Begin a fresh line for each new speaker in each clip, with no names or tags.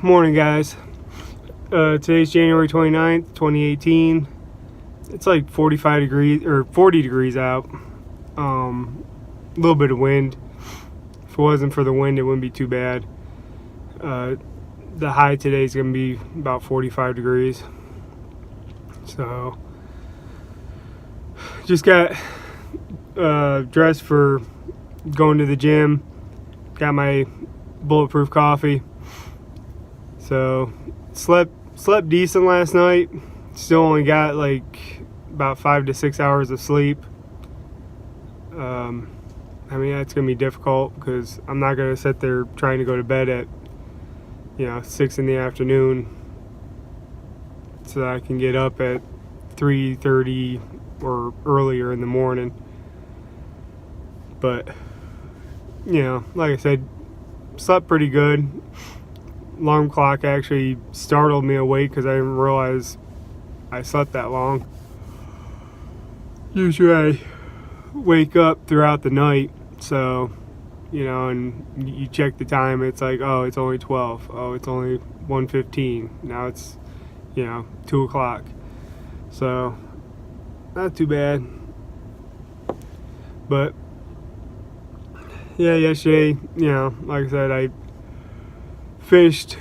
Morning, guys. Today's January 29th, 2018. It's like 45 degrees or 40 degrees out. A little bit of wind. If it wasn't for the wind, it wouldn't be too bad. The high today is going to be about 45 degrees. So, just got dressed for going to the gym. Got my bulletproof coffee. So, slept decent last night. Still only got like about 5 to 6 hours of sleep. I mean, that's gonna be difficult because I'm not gonna sit there trying to go to bed at 6 in the afternoon so that I can get up at 3:30 or earlier in the morning. But like I said, slept pretty good. Alarm clock actually startled me awake because I didn't realize I slept that long. Usually I wake up throughout the night, so and you check the time, it's like, oh, it's only 12, oh, it's only 1:15, now it's 2 o'clock, so not too bad. But yesterday, like I said, I finished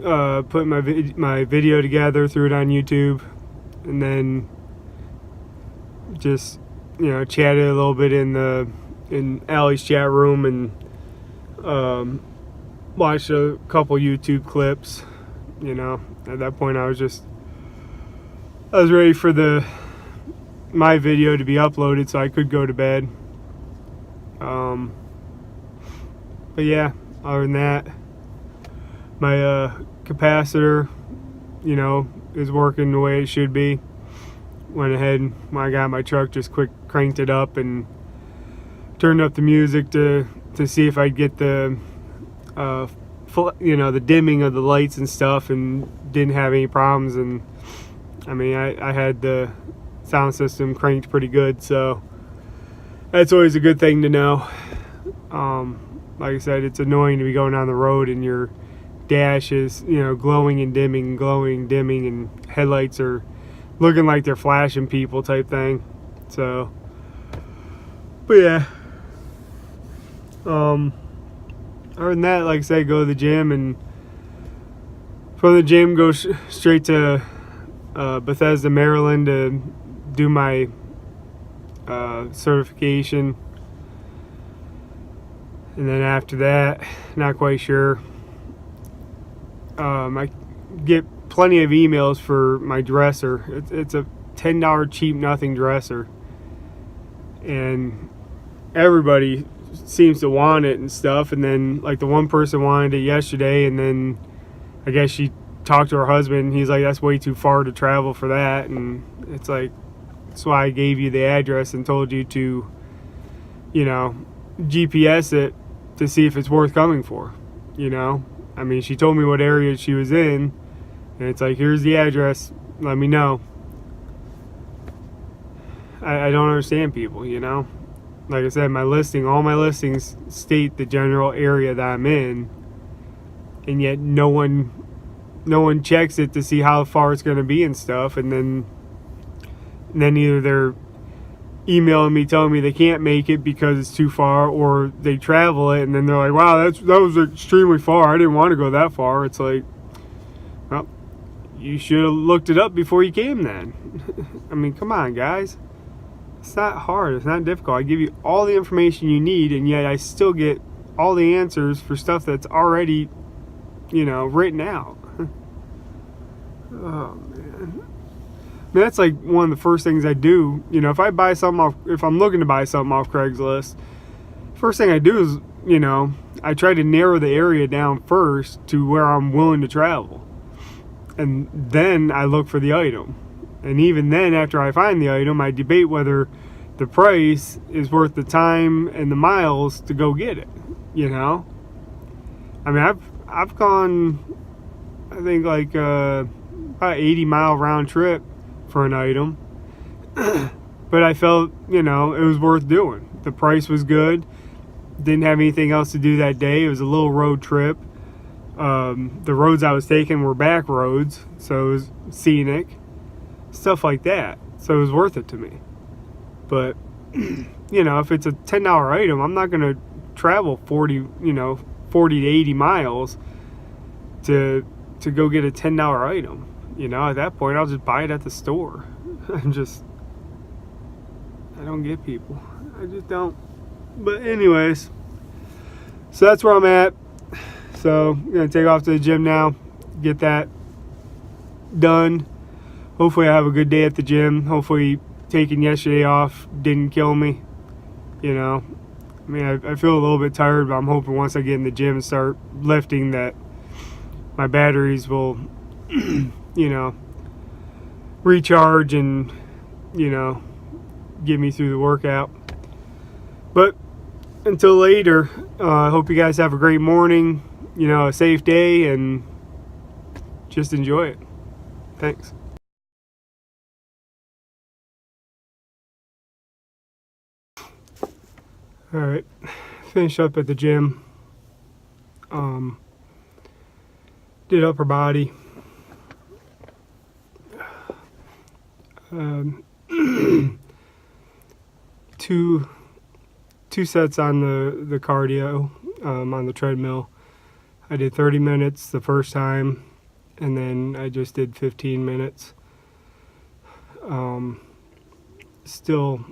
putting my video together, threw it on YouTube, and then just chatted a little bit in Allie's chat room, and watched a couple YouTube clips. At that point I was ready for my video to be uploaded so I could go to bed. But yeah, other than that, my capacitor, is working the way it should be. Went ahead and when I got my truck, just cranked it up and turned up the music to see if I'd get the the dimming of the lights and stuff, and didn't have any problems. And I mean, I had the sound system cranked pretty good, so that's always a good thing to know. Like I said, it's annoying to be going down the road and your dash is glowing and dimming, and headlights are looking like they're flashing people type thing. So, but yeah, other than that, like I said, go to the gym, and from the gym go straight to Bethesda, Maryland to do my certification. And then after that, not quite sure. I get plenty of emails for my dresser. It's a $10 cheap nothing dresser, and everybody seems to want it and stuff. And then like the one person wanted it yesterday, and then I guess she talked to her husband, and he's like, that's way too far to travel for that. And it's like, that's why I gave you the address and told you to GPS it to see if it's worth coming for. I mean, she told me what area she was in, and it's like, here's the address, let me know. I don't understand people, Like I said, all my listings state the general area that I'm in, and yet no one checks it to see how far it's going to be and stuff. And then either they're emailing me telling me they can't make it because it's too far, or they travel it and then they're like, wow, that was extremely far, I didn't want to go that far. It's like, well, you should have looked it up before you came then. I mean, come on, guys. It's not hard. It's not difficult. I give you all the information you need, and yet I still get all the answers for stuff that's already, written out. Oh, man. I mean, that's like one of the first things I do. If I'm looking to buy something off Craigslist, first thing I do is, I try to narrow the area down first to where I'm willing to travel. And then I look for the item. And even then, after I find the item, I debate whether the price is worth the time and the miles to go get it. I mean, I've gone, I think, like about 80-mile round trip for an item, but I felt it was worth doing. The price was good. Didn't have anything else to do that day. It was a little road trip. The roads I was taking were back roads, so it was scenic, stuff like that. So it was worth it to me. But if it's a $10 item, I'm not gonna travel 40 to 80 miles to go get a $10 item. At that point, I'll just buy it at the store. I don't get people. I just don't. But anyways, so that's where I'm at. So I'm gonna take off to the gym now, get that done. Hopefully I have a good day at the gym. Hopefully taking yesterday off didn't kill me. I feel a little bit tired, but I'm hoping once I get in the gym and start lifting that my batteries will, recharge and, get me through the workout. But until later, I hope you guys have a great morning, a safe day, and just enjoy it. Thanks. All right, finished up at the gym. Did upper body. Two sets on the cardio on the treadmill. I did 30 minutes the first time, and then I just did 15 minutes. Still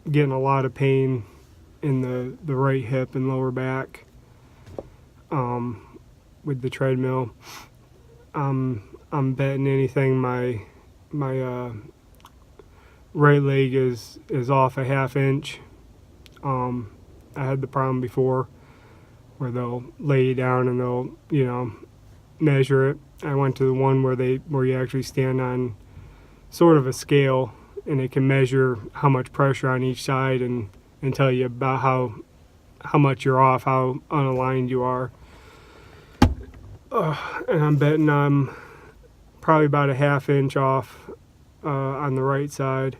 getting a lot of pain in the right hip and lower back with the treadmill. I'm betting anything my right leg is off a half inch. I had the problem before where they'll lay you down and they'll measure it. I went to the one where you actually stand on sort of a scale and it can measure how much pressure on each side and tell you about how much you're off, how unaligned you are. And I'm betting I'm probably about a half inch off on the right side.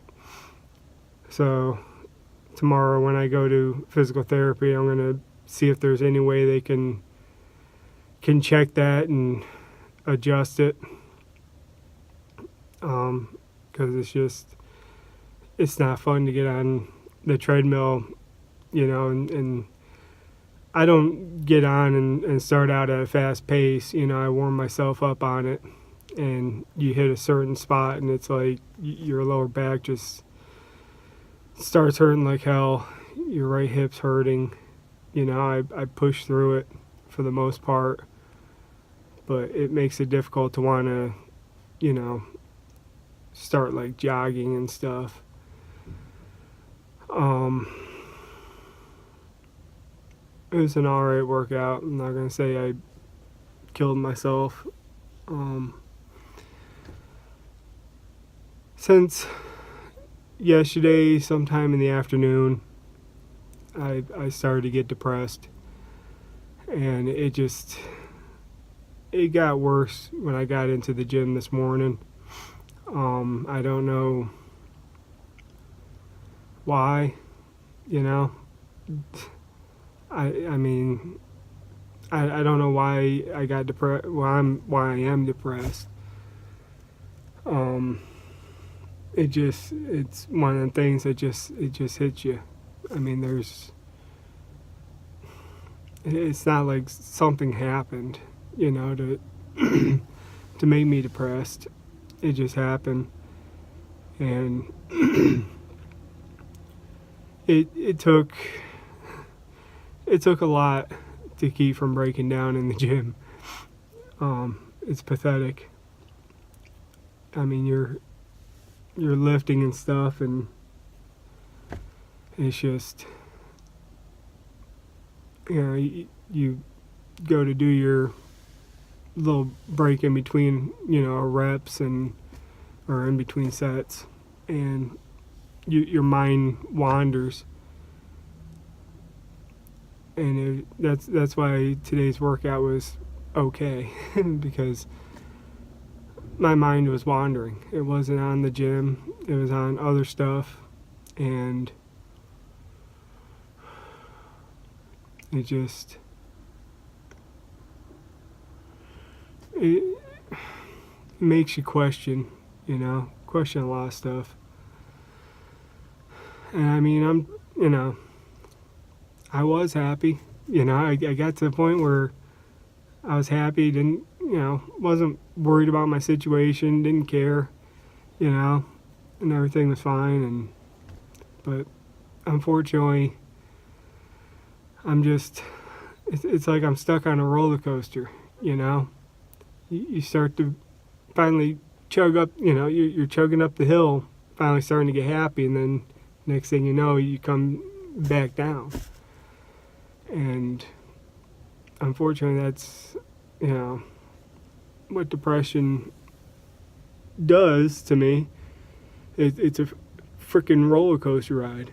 So tomorrow when I go to physical therapy, I'm going to see if there's any way they can check that and adjust it. Because it's not fun to get on the treadmill, and I don't get on and start out at a fast pace. I warm myself up on it, and you hit a certain spot and it's like your lower back just starts hurting like hell. Your right hip's hurting. I push through it for the most part, but it makes it difficult to want to, start like jogging and stuff. It was an alright workout. I'm not gonna say I killed myself. Since yesterday, sometime in the afternoon, I started to get depressed, and it got worse when I got into the gym this morning. I don't know why, I don't know why I got depressed. Why I am depressed. It's one of the things that just hits you. It's not like something happened, to to make me depressed. It just happened, and it took a lot to keep from breaking down in the gym. It's pathetic. You're lifting and stuff, and it's just, you go to do your little break in between, reps or in between sets, and your mind wanders. And that's why today's workout was okay, because my mind was wandering. It wasn't on the gym, it was on other stuff, and it makes you question, question a lot of stuff. And I mean, I was happy. I got to the point where I was happy, didn't, wasn't worried about my situation, didn't care, and everything was fine. But unfortunately, it's like I'm stuck on a roller coaster, You start to finally chug up, you're chugging up the hill, finally starting to get happy, and then next thing you know, you come back down. And unfortunately, that's, what depression does to me. It's a freaking roller coaster ride.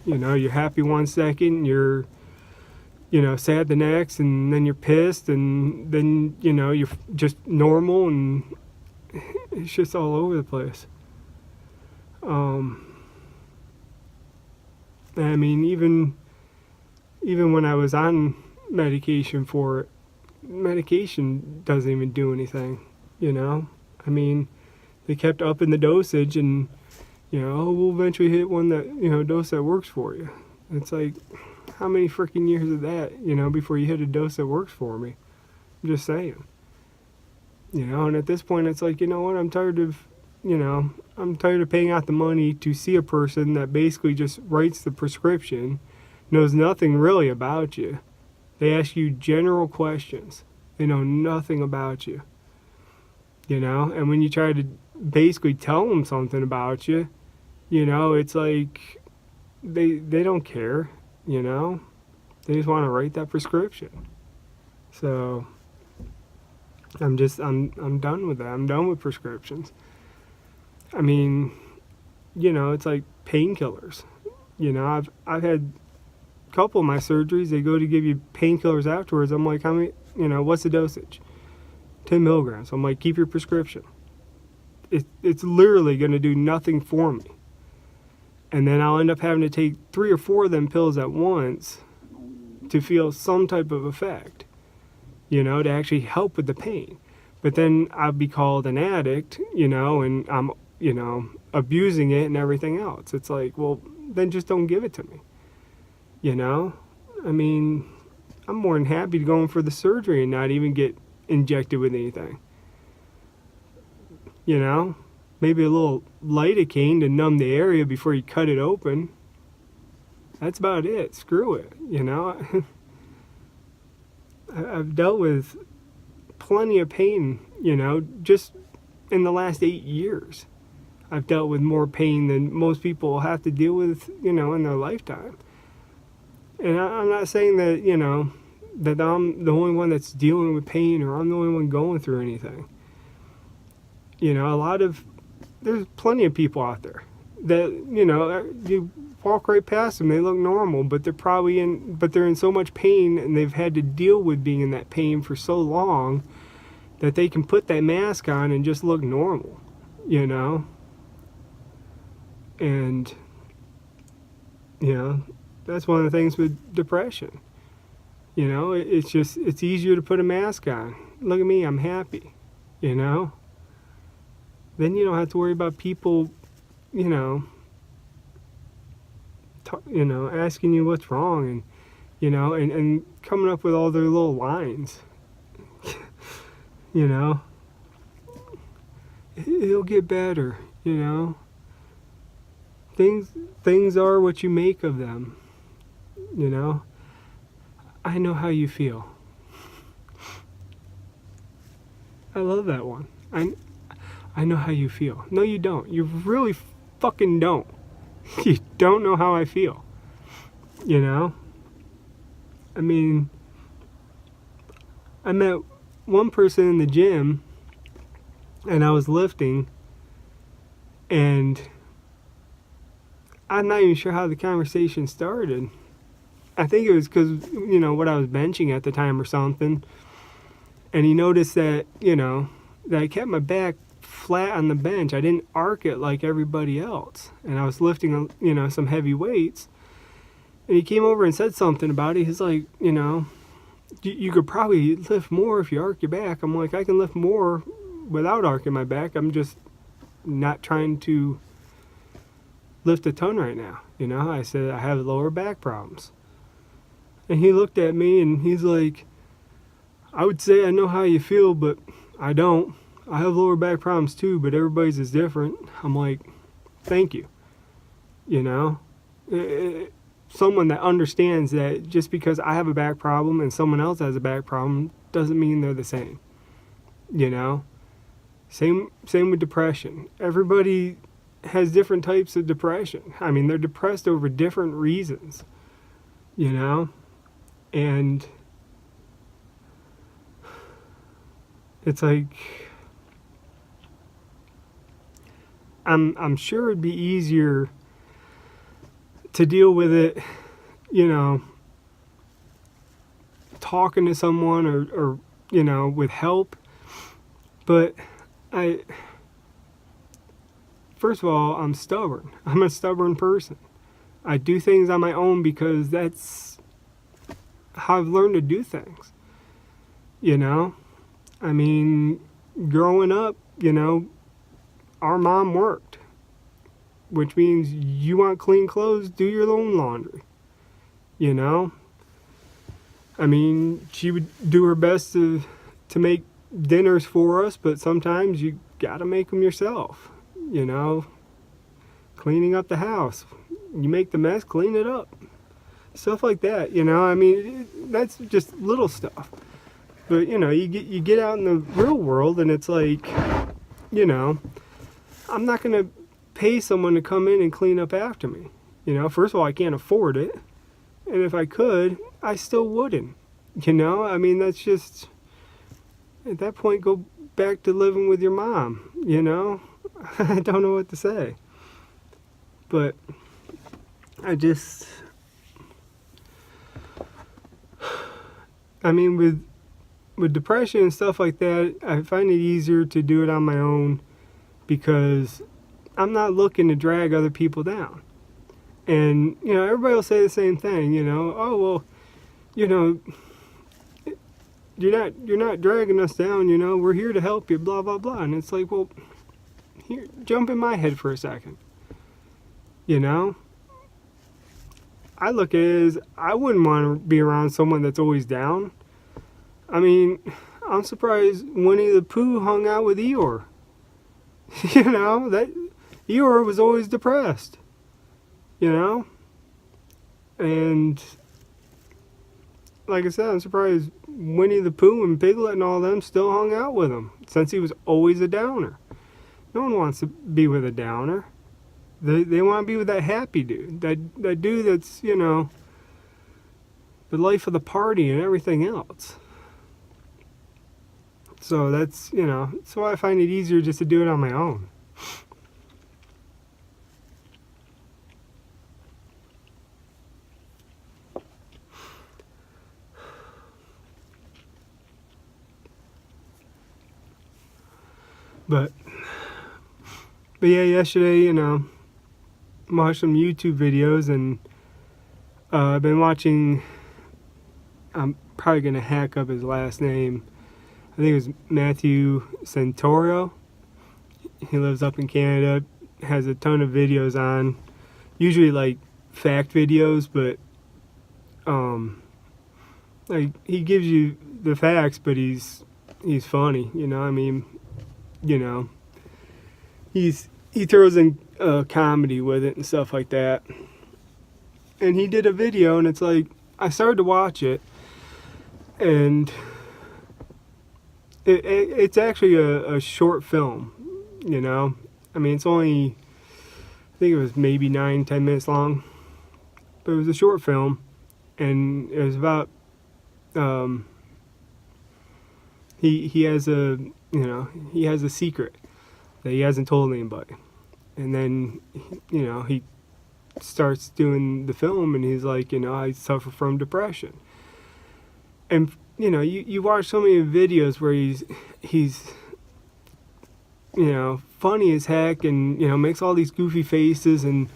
You're happy one second, you're, sad the next, and then you're pissed, and then, you're just normal, and it's just all over the place. I mean, even when I was on medication for it, medication doesn't even do anything, I mean, they kept upping the dosage, and, we'll eventually hit one that, dose that works for you. It's like, how many freaking years of that, before you hit a dose that works for me? I'm just saying. And at this point, it's like, what, I'm tired of paying out the money to see a person that basically just writes the prescription, knows nothing really about you. They ask you general questions. They know nothing about you. And when you try to basically tell them something about you, it's like they don't care, They just want to write that prescription. So I'm done with that. I'm done with prescriptions. I mean, it's like painkillers. I've had a couple of my surgeries, they go to give you painkillers afterwards. I'm like, how many, what's the dosage? 10 milligrams. I'm like, keep your prescription. It's literally going to do nothing for me. And then I'll end up having to take 3 or 4 of them pills at once to feel some type of effect, to actually help with the pain. But then I'll be called an addict, and I'm, abusing it and everything else. It's like, well, then just don't give it to me. I mean, I'm more than happy to go in for the surgery and not even get injected with anything. Maybe a little lidocaine to numb the area before you cut it open. That's about it. Screw it. I've dealt with plenty of pain, just in the last 8 years. I've dealt with more pain than most people have to deal with, in their lifetime. And I'm not saying that, that I'm the only one that's dealing with pain, or I'm the only one going through anything. There's plenty of people out there that, you walk right past them, they look normal, but they're in so much pain, and they've had to deal with being in that pain for so long that they can put that mask on and just look normal, And, that's one of the things with depression. It's easier to put a mask on. Look at me, I'm happy, Then you don't have to worry about people, asking you what's wrong, and, and coming up with all their little lines. It'll get better, Things are what you make of them, I know how you feel. I love that one. I know how you feel. No, you don't. You really fucking don't. You don't know how I feel. I mean, I met one person in the gym, and I was lifting, and I'm not even sure how the conversation started. I think it was because, what I was benching at the time or something. And he noticed that, that I kept my back flat on the bench. I didn't arc it like everybody else. And I was lifting, some heavy weights. And he came over and said something about it. He's like, you could probably lift more if you arc your back. I'm like, I can lift more without arcing my back. I'm just not trying to lift a ton right now. You know, I said I have lower back problems. And he looked at me and he's like, I would say I know how you feel, but I don't. I have lower back problems too, but everybody's is different. I'm like, thank you. You know, someone that understands that just because I have a back problem and someone else has a back problem doesn't mean they're the same. You know, same with depression. Everybody has different types of depression. I mean, they're depressed over different reasons. You know, and it's like, I'm sure it'd be easier to deal with it, you know, talking to someone or you know, with help. But first of all, I'm stubborn. I'm a stubborn person. I do things on my own because that's how I've learned to do things. You know? I mean, growing up, you know, our mom worked. Which means you want clean clothes, do your own laundry. You know? I mean, she would do her best to make dinners for us, but sometimes you gotta make them yourself. You know? Cleaning up the house. You make the mess, clean it up. Stuff like that, you know? I mean, that's just little stuff. But, you know, you get out in the real world and it's like, you know, I'm not going to pay someone to come in and clean up after me. You know, first of all, I can't afford it. And if I could, I still wouldn't. You know, I mean, that's just, at that point, go back to living with your mom, you know? I don't know what to say. But I mean, with depression and stuff like that, I find it easier to do it on my own because I'm not looking to drag other people down. And, you know, everybody will say the same thing, you know, oh, well, you know, you're not dragging us down, you know, we're here to help you, blah, blah, blah. And it's like, well, here, jump in my head for a second. You know? I look at it as I wouldn't want to be around someone that's always down. I mean, I'm surprised Winnie the Pooh hung out with Eeyore. You know, that Eeyore was always depressed. You know? And like I said, I'm surprised Winnie the Pooh and Piglet and all them still hung out with him, since he was always a downer. No one wants to be with a downer. They want to be with that happy dude. That dude that's, you know, the life of the party and everything else. So that's, you know, that's why I find it easier just to do it on my own. But yeah, yesterday, you know, watched some YouTube videos, and I've been watching, I'm probably going to hack up his last name. I think it was Matthew Santoro. He lives up in Canada, has a ton of videos on, usually like fact videos, but like he gives you the facts, but he's funny, you know, I mean, you know, he throws in comedy with it and stuff like that. And he did a video, and it's like, I started to watch it, and it's actually a short film, you know. I mean, it's only, I think it was maybe 9-10 minutes long, but it was a short film, and it was about he has a, you know, he has a secret that he hasn't told anybody. And then, you know, he starts doing the film, and he's like, you know, I suffer from depression. And, you know, you watch so many videos where he's, you know, funny as heck, and, you know, makes all these goofy faces, and,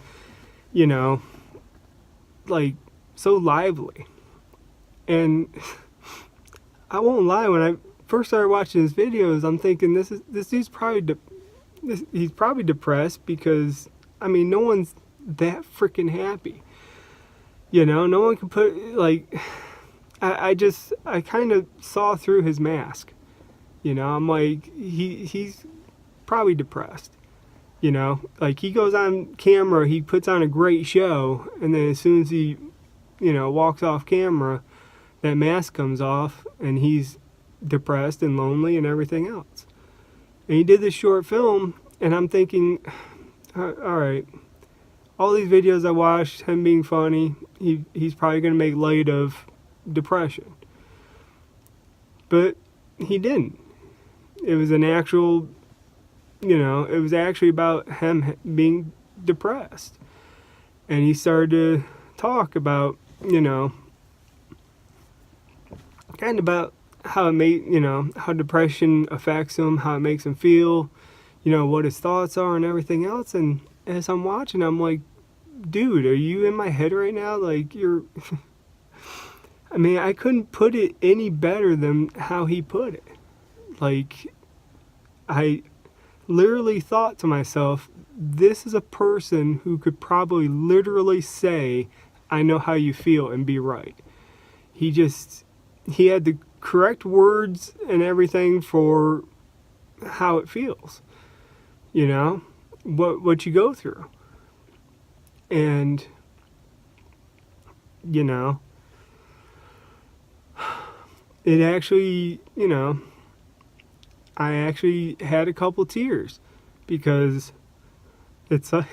you know, like, so lively. And I won't lie, when I first started watching his videos, I'm thinking this dude's probably he's probably depressed, because I mean, no one's that freaking happy. You know, no one can put, like, I kind of saw through his mask. You know, I'm like, he's probably depressed. You know, like, he goes on camera, he puts on a great show, and then as soon as he, you know, walks off camera, that mask comes off, and he's depressed and lonely and everything else. And he did this short film, and I'm thinking, all right, all these videos I watched, him being funny, he's probably going to make light of depression. But he didn't. It was an actual, you know, it was actually about him being depressed. And he started to talk about, you know, kind of about how it made, you know, how depression affects him, how it makes him feel, you know, what his thoughts are and everything else. And as I'm watching, I'm like, dude, are you in my head right now? Like, you're I mean, I couldn't put it any better than how he put it. Like, I literally thought to myself, this is a person who could probably literally say, I know how you feel, and be right. He had the correct words and everything for how it feels. You know, what you go through. And, you know, it actually, you know, I actually had a couple tears, because it's like,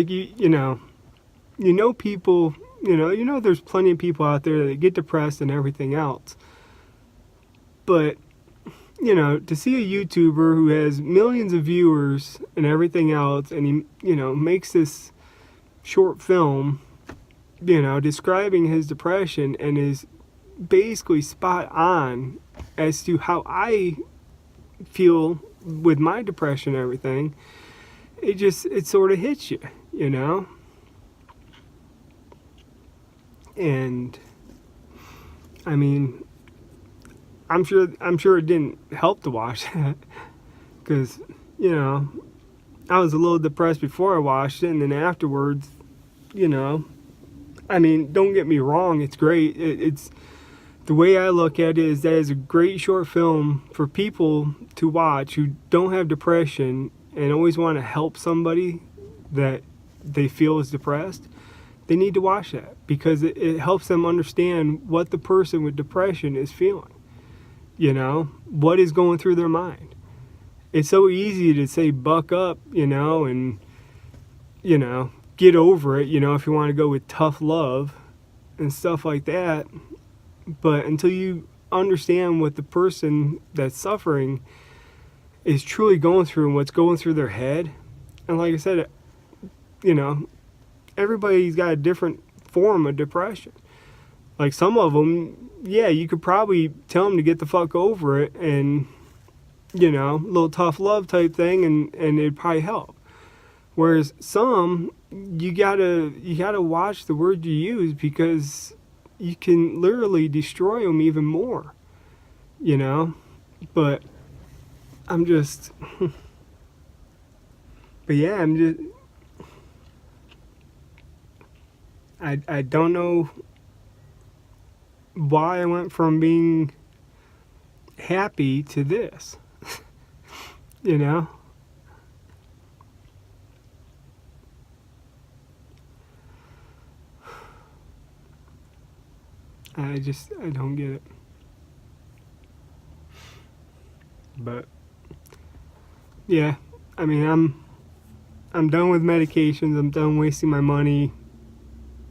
you know people, you know there's plenty of people out there that get depressed and everything else. But, you know, to see a YouTuber who has millions of viewers and everything else, and he, you know, makes this short film, you know, describing his depression, and is basically spot on as to how I feel with my depression and everything, it sort of hits you, you know? And I mean, I'm sure it didn't help to watch that, because, you know, I was a little depressed before I watched it, and then afterwards, you know, I mean, don't get me wrong, it's great. It's the way I look at it is that it's a great short film for people to watch who don't have depression and always want to help somebody that they feel is depressed. They need to watch that, because it helps them understand what the person with depression is feeling. You know, what is going through their mind. It's so easy to say buck up, you know, and, you know, get over it, you know, if you want to go with tough love and stuff like that. But until you understand what the person that's suffering is truly going through and what's going through their head, and like I said, you know, everybody's got a different form of depression. Like, some of them, yeah, you could probably tell them to get the fuck over it, and, you know, a little tough love type thing, and it'd probably help. Whereas some, you gotta watch the word you use, because you can literally destroy them even more, you know. But I'm just, but yeah, I'm just, I don't know why I went from being happy to this, you know. I don't get it. But yeah, I mean, I'm done with medications. I'm done wasting my money,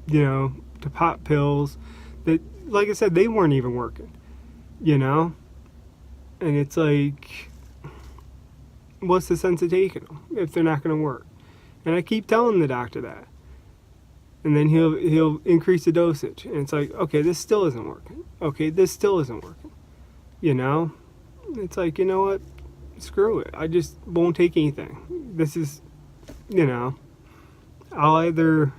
you know, to pop pills that, like I said, they weren't even working, you know. And it's like, what's the sense of taking them if they're not going to work? And I keep telling the doctor that. And then he'll increase the dosage. And it's like, okay, this still isn't working. Okay, this still isn't working. You know? It's like, you know what? Screw it. I just won't take anything. This is, you know, I'll either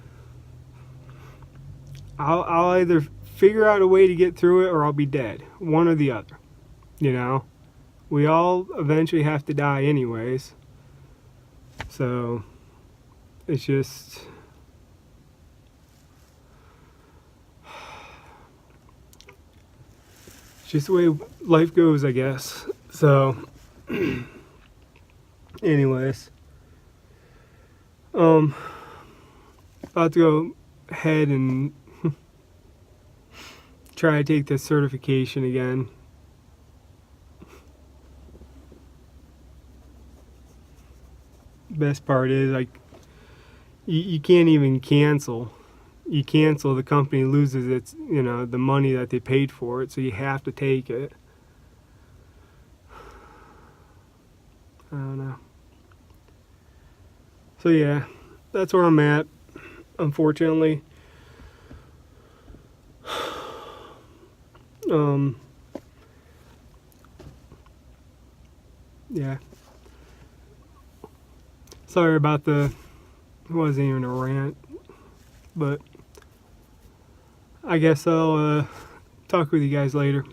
figure out a way to get through it or I'll be dead. One or the other. You know? We all eventually have to die anyways. So, it's just... it's just the way life goes, I guess. So, anyways. About to go ahead and try to take this certification again. Best part is, like, you can't even cancel. You cancel, the company loses its, you know, the money that they paid for it, so you have to take it. I don't know. So yeah, that's where I'm at, unfortunately. Yeah. Sorry about it wasn't even a rant, but I guess I'll talk with you guys later.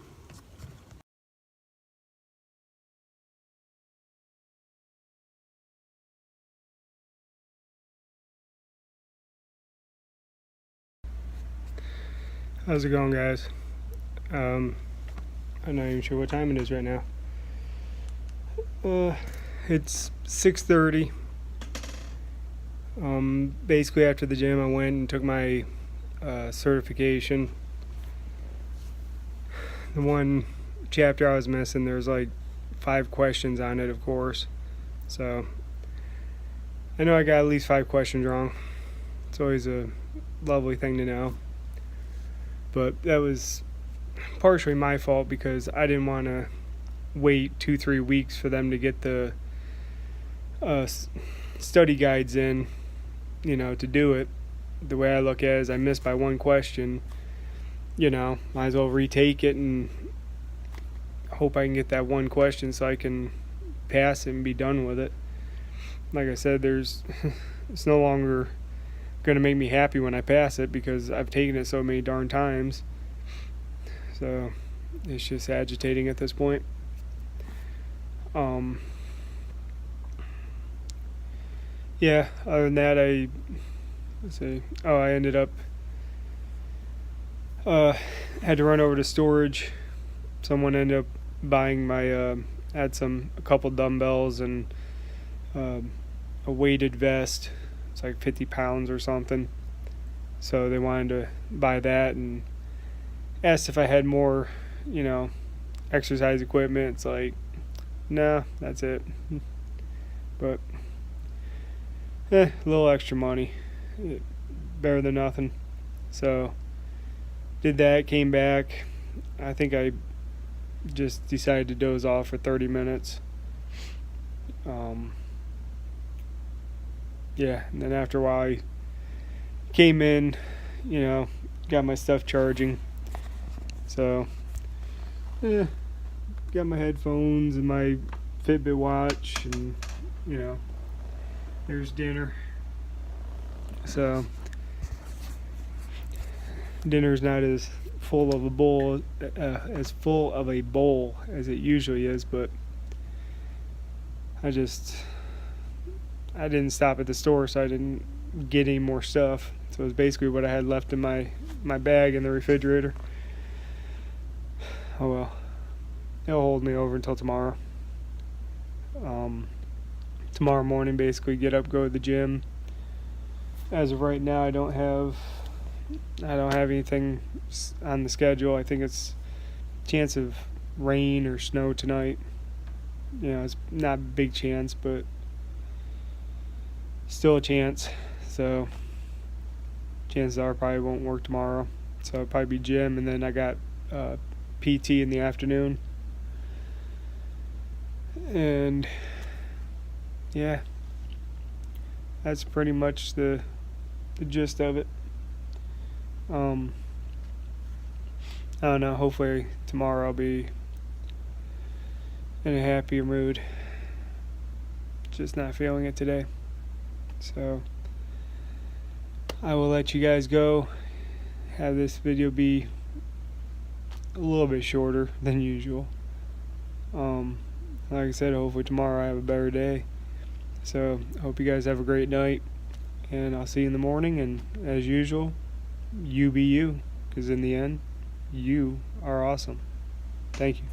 How's it going, guys? I'm not even sure what time it is right now. It's 6:30. Basically after the gym I went and took my certification. The one chapter I was missing, there's like 5 questions on it, of course. So I know I got at least 5 questions wrong. It's always a lovely thing to know. But that was partially my fault because I didn't want to wait 2-3 weeks for them to get the study guides in, you know, to do it. The way I look at it is I missed by 1 question, you know, might as well retake it and hope I can get that 1 question so I can pass it and be done with it. Like I said, it's no longer going to make me happy when I pass it because I've taken it so many darn times. So it's just agitating at this point. Yeah, other than that, I ended up had to run over to storage. Someone ended up buying my had a couple dumbbells and a weighted vest. It's like 50 pounds or something. So they wanted to buy that and asked if I had more, you know, exercise equipment. It's like, no, that's it. But a little extra money, better than nothing. So did that, came back. I think I just decided to doze off for 30 minutes. Yeah, and then after a while I came in, you know, got my stuff charging. So got my headphones and my Fitbit watch, and you know, there's dinner. So dinner's not as full of a bowl as it usually is, but I didn't stop at the store, so I didn't get any more stuff. So it was basically what I had left in my bag in the refrigerator. Oh well, it'll hold me over until tomorrow. Tomorrow morning, basically get up, go to the gym. As of right now, I don't have anything on the schedule. I think it's a chance of rain or snow tonight. You know, it's not a big chance, but still a chance. So chances are I probably won't work tomorrow. So it'll probably be gym, and then I got PT in the afternoon. And yeah, that's pretty much the gist of it. I don't know, hopefully tomorrow I'll be in a happier mood. Just not feeling it today. So I will let you guys go. Have this video be a little bit shorter than usual. Like I said, hopefully tomorrow I have a better day. So hope you guys have a great night, and I'll see you in the morning. And as usual, you be you, because in the end, you are awesome. Thank you.